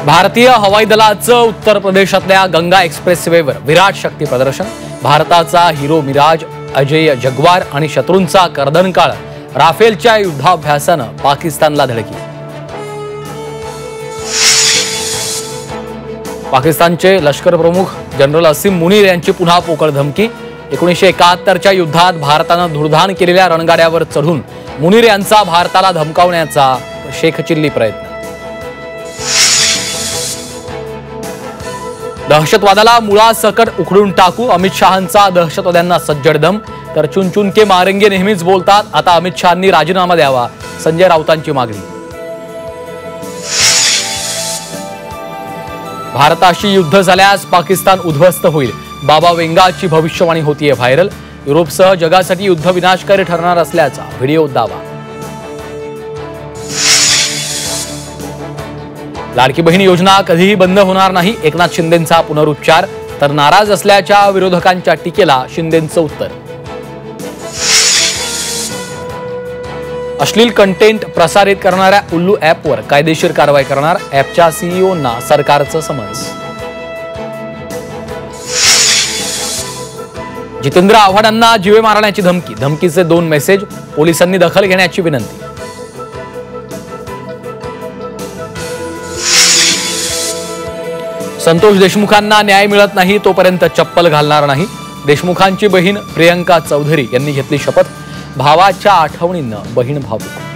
भारतीय हवाई दलाचं उत्तर प्रदेशातल्या गंगा एक्सप्रेसवेवर विराट शक्ती प्रदर्शन। भारताचा हिरो मिराज, अजय जगवार आणि शत्रूंचा कर्दनकाळ राफेलच्या युद्धाभ्यासानं पाकिस्तानला धडकी। पाकिस्तानचे लष्कर प्रमुख जनरल असीम मुनीर यांची पुन्हा पोकळ धमकी। 1971च्या युद्धात भारतानं धुळधाण केलेल्या रणगाड्यावर चढून मुनीर यांचा भारताला धमकावण्याचा शेखचिल्ली प्रयत्न। दहशतवादाला मुळासकट उखडून टाकू, अमित शहांचा दहशतवाद्यांना सज्जड दम। तर चुन चुन के मारेंगे नेहमीच बोलतात, आता अमित शहांनी राजीनामा द्यावा, संजय राऊतांची मागणी। भारताशी युद्ध झाल्यास पाकिस्तान उद्ध्वस्त होईल, बाबा वेंगाची भविष्यवाणी होतीये व्हायरल। युरोपसह जगासाठी युद्ध विनाशकारी ठरणार असल्याचा व्हिडिओ दावा। लाडकी बहीण योजना कधीही बंद होणार नाही, एकनाथ शिंदेंचा पुनरुच्चार। तर नाराज असल्याच्या विरोधकांच्या टीकेला शिंदेंचं उत्तर। अश्लील कंटेंट प्रसारित करणाऱ्या उल्लू ॲपवर कायदेशीर कारवाई करणार, ॲपच्या सीईओंना सरकारचं समन्स। जितेंद्र आव्हाडांना जीवे मारण्याची धमकी, धमकीचे 2 मेसेज, पोलिसांनी दखल घेण्याची विनंती। संतोष देशमुखांना न्याय मिळत नाही तोपर्यंत चप्पल घालणार नाही, देशमुखांची बहीण प्रियंका चौधरी यांनी घेतली शपथ। भावाच्या आठवणींना बहीण भावुक।